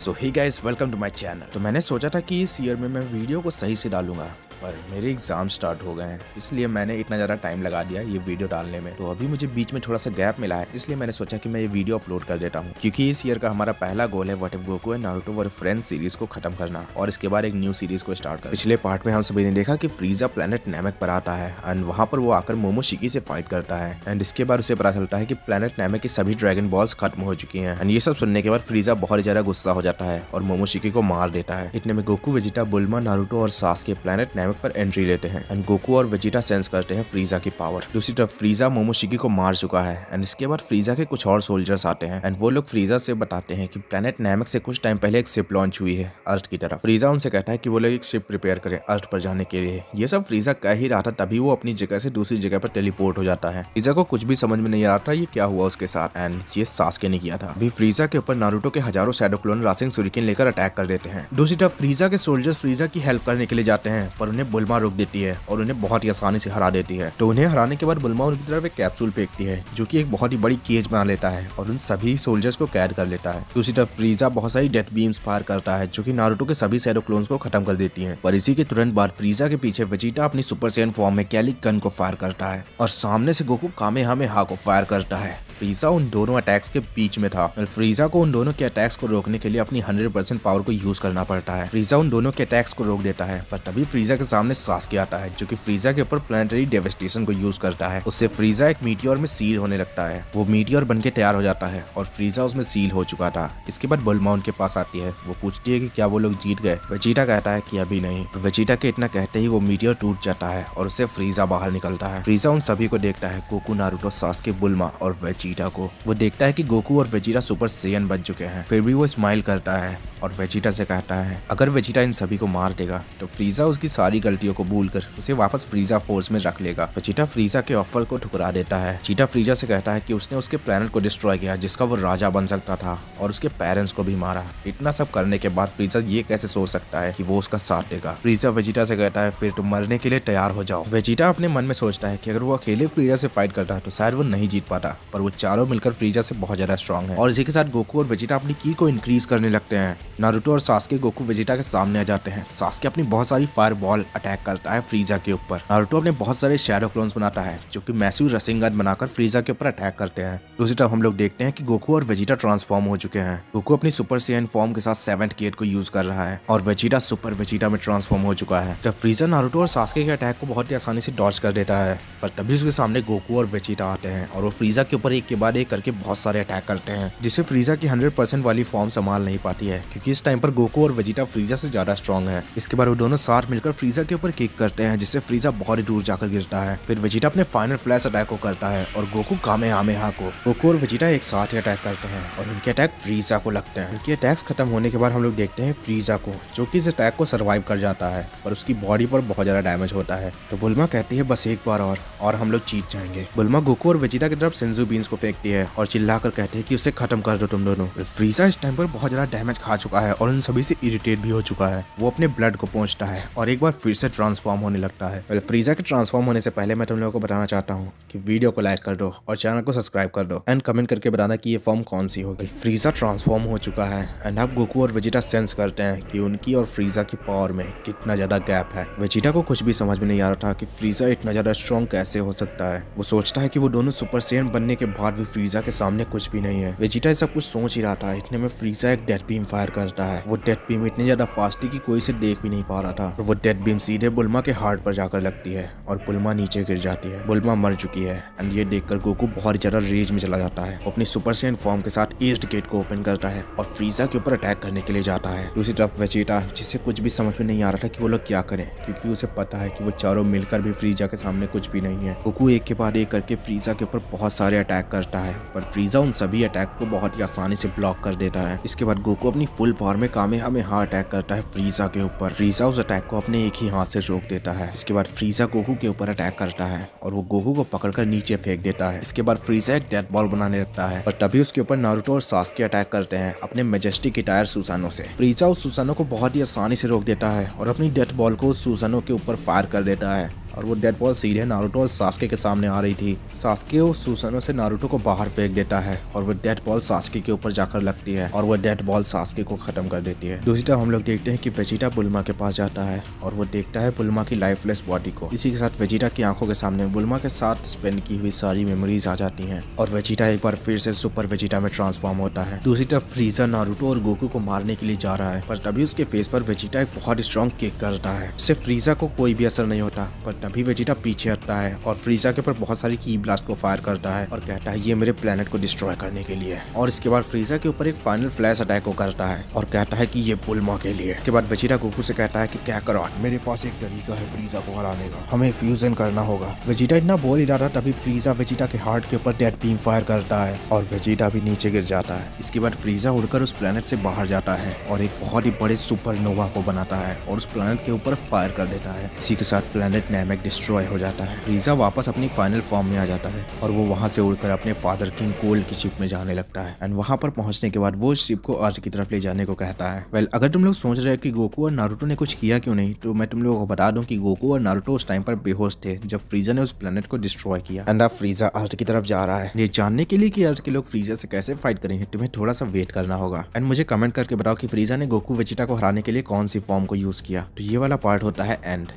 So hey guys, welcome to my channel. तो मैंने सोचा था कि इस ईयर में मैं वीडियो को सही से डालूंगा, पर मेरे एग्जाम स्टार्ट हो गए हैं, इसलिए मैंने इतना ज़्यादा टाइम लगा दिया ये वीडियो डालने में। तो अभी मुझे बीच में थोड़ा सा गैप मिला है, इसलिए मैंने सोचा कि मैं ये वीडियो अपलोड कर देता हूँ, क्योंकि इस ईयर का हमारा पहला गोल है what if Goku and Naruto were friends series को खत्म करना और इसके बाद एक न्यू सीरीज को स्टार्ट करना। पिछले पार्ट में हम सभी ने देखा कि फ्रीजा प्लेनेट नैमेक पर आता है एंड वहाँ पर वो आकर मोमोशिकी से फाइट करता है एंड इसके बाद उसे पता चलता है कि प्लेनेट नैमेक की सभी ड्रैगन बॉल्स खत्म हो चुकी हैं एंड ये सब सुनने के बाद फ्रीजा बहुत ज्यादा गुस्सा हो जाता है और मोमोशिकी को मार देता है। इतने में गोकू, वेजिटा, बुल्मा, नारुतो और सास्के प्लेनेट नैमेक पर एंट्री लेते हैं एंड गोकू और वेजिटा सेंस करते हैं फ्रीजा की पावर। दूसरी तरफ फ्रीजा मोमोशिकी को मार चुका है एंड इसके बाद फ्रीजा के कुछ और सोल्जर्स आते हैं एंड वो लोग फ्रीजा से बताते हैं कि प्लेनेट नैमेक से कुछ टाइम पहले एक शिप लॉन्च हुई है अर्थ की तरफ। फ्रीजा उनसे कहता है कि वो लोग एक शिप प्रिपेयर करें अर्थ पर जाने के लिए। ये सब फ्रीजा कह ही रहा था, तभी वो अपनी जगह से दूसरी जगह पर टेलीपोर्ट हो जाता है। फ्रीजा को कुछ भी समझ में नहीं आ रहा था ये क्या हुआ उसके साथ एंड ये सास्के ने किया था। अभी फ्रीजा के ऊपर नारुतो के हजारों शैडो क्लोन रासिंग सुरिकेन लेकर अटैक कर देते हैं। दूसरी तरफ फ्रीजा के सोल्जर्स फ्रीजा की हेल्प करने के लिए जाते हैं, पर उन्हें बुल्मा रोक देती है और उन्हें बहुत ही आसानी से हरा देती है। तो उन्हें हराने के बाद बुल्मा उनकी तरफ एक कैप्सूल फेंकती है जो कि एक बहुत ही बड़ी केज बना लेता है और उन सभी सोल्जर्स को कैद कर लेता है। दूसरी तरफ फ्रीजा बहुत सारी डेथ बीम्स फायर करता है जो कि नारुतो के सभी शैडो क्लोन्स को खत्म कर देती है। पर इसी के तुरंत बाद फ्रीजा के पीछे वेजिटा अपनी सुपर सैयन फॉर्म में कैलिक गन को फायर करता है और सामने से गोकू कामेहामेहा को फायर करता है। फ्रीजा उन दोनों अटैक्स के बीच में था। फ्रीजा को उन दोनों के अटैक्स को रोकने के लिए अपनी 100% पावर को यूज करना पड़ता है। फ्रीजा उन दोनों के अटैक्स को रोक देता है, पर तभी फ्रीजा के सामने सास्के आता है जो कि फ्रीजा के ऊपर प्लैनेटरी डेवास्टेशन को यूज करता है। उससे फ्रीजा एक मीटियोर में सील होने लगता है। वो मीटियोर बनके तैयार हो जाता है और फ्रीजा उसमें सील हो चुका था। इसके बाद बुल्मा उनके पास आती है। वो पूछती है कि क्या वो लोग जीत गए। वेजिटा कहता है कि अभी नहीं। वेजिटा के इतना कहते ही वो मीटियोर टूट जाता है और उससे फ्रीजा बाहर निकलता है। फ्रीजा उन सभी को देखता है, गोकू, नारुतो, सास्के, बुल्मा और वेजिटा को। वो देखता है कि गोकू और वेजिटा सुपर सैयन बन चुके हैं, फिर भी वो स्माइल करता है और वेजिटा से कहता है अगर वेजिटा इन सभी को मार देगा तो फ्रीजा उसकी सारी गलतियों को भूलकर उसे वापस फ्रीजा फोर्स में रख लेगा। वेजिटा फ्रीजा के ऑफर को ठुकरा देता है। चीटा फ्रीजा से कहता है कि उसने उसके प्लेनेट को डिस्ट्रॉय किया जिसका वो राजा बन सकता था और उसके पेरेंट्स को भी मारा। इतना सब करने के बाद फ्रीजा ये कैसे सोच सकता है कि वो उसका साथ देगा। फ्रीजा वेजिटा से कहता है फिर तुम मरने के लिए तैयार हो जाओ। वेजिटा अपने मन में सोचता है कि अगर वो अकेले फ्रीजा से फाइट करता तो शायद वो नहीं जीत पाता, पर वो चारों मिलकर फ्रीजा से बहुत ज्यादा स्ट्रॉन्ग है। और इसी के साथ गोकू और वेजिटा अपनी की को इंक्रीज करने लगते हैं। नारुतो और सास्के गोकू वेजिटा के सामने आ जाते हैं। सास्के अपनी बहुत सारी फायर बॉल अटैक करता है फ्रीजा के ऊपर। नारुतो अपने बहुत सारे शैडो क्लोन्स बनाता है जो कि मैसिव रसिंग गन बनाकर फ्रीजा के ऊपर अटैक करते हैं। दूसरी तरफ हम लोग देखते हैं कि गोकू और वेजिटा ट्रांसफॉर्म हो चुके हैं। गोकू अपनी सुपर सैयन फॉर्म के साथ 7th गेट को यूज कर रहा है और वेजिटा सुपर वेजिटा में ट्रांसफॉर्म हो चुका है। जब फ्रीजा नारुतो और सास्के के अटैक को बहुत ही आसानी से डॉज कर देता है, पर तभी उसके सामने गोकू और वेजिटा आते हैं और वो फ्रीजा के ऊपर एक के बाद एक करके बहुत सारे अटैक करते हैं, जिससे फ्रीजा की 100% वाली फॉर्म संभाल नहीं पाती है, क्योंकि इस टाइम पर गोकू और वेजिटा फ्रीजा से ज्यादा स्ट्रॉन्ग है। इसके बाद वो दोनों साथ मिलकर फ्रीजा के ऊपर किक करते हैं, जिससे फ्रीजा बहुत ही दूर जाकर गिरता है। फिर वेजिटा अपने फाइनल फ्लैश अटैक को करता है और गोकू कामेहामेहा को। गोकू और वेजिटा एक साथ ही अटैक करते हैं और उनके अटैक फ्रीजा को लगते हैं। उनके अटैक्स खत्म होने के बाद हम लोग देखते हैं फ्रीजा को, जो कि इस अटैक को सर्वाइव कर जाता है, पर उसकी बॉडी पर बहुत ज्यादा डैमेज होता है। तो बुल्मा कहती है बस एक बार और हम लोग जीत जाएंगे। बुल्मा गोकू और वेजिटा की तरफ सेंजू बीन्स को फेंकती है और चिल्लाकर कहती है कि उसे खत्म कर दो तुम दोनों। फ्रीजा इस टाइम पर बहुत ज्यादा डैमेज खा चुका है और उन सभी से इरिटेट भी हो चुका है। वो अपने ब्लड को पहुंचता है और एक बार फिर से ट्रांसफॉर्म होने लगता है। फ्रीजा के ट्रांसफॉर्म होने से पहले मैं तुम लोगों को बताना चाहता हूँ कि वीडियो को लाइक कर दो और चैनल को सब्सक्राइब कर दो एंड कमेंट करके बताना कि ये फॉर्म कौन सी होगी। फ्रीजा ट्रांसफॉर्म हो चुका है एंड अब गोकू और वेजिटा सेंस करते हैं कि उनकी और फ्रीजा की पावर में कितना ज्यादा गैप है। वेजिटा को कुछ भी समझ में नहीं आ रहा था कि फ्रीजा इतना ज्यादा स्ट्रॉन्ग कैसे हो सकता है। वो सोचता है कि वो दोनों सुपर सैयन बनने के बाद भी फ्रीजा के सामने कुछ भी नहीं है। वेजिटा सब कुछ सोच ही रहा था, इतने में फ्रीजा एक डेथ बीम फायर करता है। वो डेथ बीम इतनी ज्यादा फास्ट थी कि कोई इसे देख भी नहीं पा रहा था। और वो डेथ बीम सीधे बुल्मा के हार्ट पर जाकर लगती है और बुल्मा नीचे गिर जाती है। बुल्मा मर चुकी है एंड ये देखकर गोकू बहुत ज्यादा रेज में चला जाता है। वो अपनी सुपर सैयन फॉर्म के साथ 8th गेट को ओपन करता है और फ्रीजा के ऊपर अटैक करने के लिए जाता है। दूसरी तरफ वेजिटा, जिसे कुछ भी समझ में नहीं आ रहा था कि वो लोग क्या करें, क्योंकि उसे पता है कि वो चारों मिलकर भी फ्रीजा के सामने कुछ भी नहीं है। गोकू एक के बाद एक करके फ्रीजा के ऊपर बहुत सारे अटैक करता है, पर फ्रीजा उन सभी अटैक को बहुत ही आसानी से ब्लॉक कर देता है। इसके बाद गोकू अपनी फुल पावर में कामेहामेहा अटैक करता है फ्रीजा के ऊपर। फ्रीजा उस अटैक को अपने एक ही हाथ से रोक देता है। इसके बाद फ्रीजा गोकू के ऊपर अटैक करता है और वो गोकू को पकड़कर नीचे फेंक देता है। इसके बाद फ्रीजा एक डेथ बॉल बनाने लगता है और तभी उसके ऊपर नारुतो और सास्के अटैक करते हैं अपने मेजेस्टिक गिटार सुसानो से। फ्रीजा उस सुसानो को बहुत ही आसानी से रोक देता है और अपनी डेथ बॉल को उस सुसानो के ऊपर फायर कर देता है और वो डेड बॉल सीधे नारुतो और सास्के के सामने आ रही थी। सास्के और सुसानो से नारुतो को बाहर फेंक देता है और वो डेड बॉल सास्के के ऊपर जाकर लगती है और वो डेड बॉल सास्के को खत्म कर देती है। दूसरी तरफ हम लोग देखते हैं कि वेजिटा बुल्मा के पास जाता है और वो देखता है बुल्मा की लाइफलेस बॉडी को। इसी के साथ वेजिटा की आंखों के सामने बुल्मा के साथ स्पेंड की हुई सारी मेमोरीज आ जाती हैं और वेजिटा एक बार फिर से सुपर वेजिटा में ट्रांसफॉर्म होता है। दूसरी तरफ फ्रीजा नारुतो और गोकू को मारने के लिए जा रहा है, पर तभी उसके फेस पर वेजिटा एक बहुत स्ट्रॉन्ग किक करता है। इससे फ्रीजा को कोई भी असर नहीं होता, पर तभी वेजिटा पीछे हटता है और फ्रीजा के ऊपर बहुत सारी की ब्लास्ट को फायर करता है और कहता है ये मेरे प्लेनेट को डिस्ट्रॉय करने के लिए। और इसके बाद फ्रीजा के ऊपर एक फाइनल फ्लैश अटैक को करता है और कहता है कि ये बुल्मा के लिए। इसके बाद वेजिटा गोकू से कहता है कि क्या करो, मेरे पास एक तरीका है फ्रीजा को हराने का, हमें फ्यूजन करना होगा। वेजिटा इतना बोल ही रहा था तभी फ्रीजा वेजिटा के हार्ट के ऊपर डेड बीम फायर करता है और वेजिटा भी नीचे गिर जाता है। इसके बाद फ्रीजा उड़कर उस प्लेनेट से बाहर जाता है और एक बहुत ही बड़े सुपरनोवा को बनाता है और उस प्लेनेट के ऊपर फायर कर देता है। इसी के साथ प्लेनेट नैमेक डिस्ट्रॉय हो जाता है। फ्रीजा वापस अपनी फाइनल फॉर्म में आ जाता है और वो वहां से उड़कर अपने फादर किंग कोल्ड की शिप में जाने लगता है एंड वहां पर पहुंचने के बाद वो शिप को अर्थ की तरफ ले जाने को कहता है। वेल, अगर तुम लोग सोच रहे हो कि गोकू और नारुतो ने कुछ किया क्यों नहीं, तो मैं तुम लोगों को बता दूं कि गोकू और नारुतो उस टाइम पर बेहोश थे जब फ्रीजा ने उस प्लेनेट को डिस्ट्रॉय किया एंड अब फ्रीजा अर्थ की तरफ जा रहा है। ये जानने के लिए कि अर्थ के लोग फ्रीजा से कैसे फाइट करेंगे तुम्हें थोड़ा सा वेट करना होगा एंड मुझे कमेंट करके बताओ कि फ्रीजा ने गोकू वेजिटा को हराने के लिए कौन सी फॉर्म को यूज किया। तो ये वाला पार्ट होता है एंड।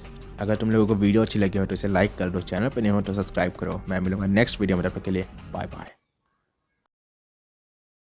अगर तुम लोगों को वीडियो अच्छी लगी हो तो इसे लाइक कर दो, चैनल पर नहीं हो तो सब्सक्राइब करो। मैं मिलूंगा नेक्स्ट वीडियो में, तब तक के लिए बाय बाय।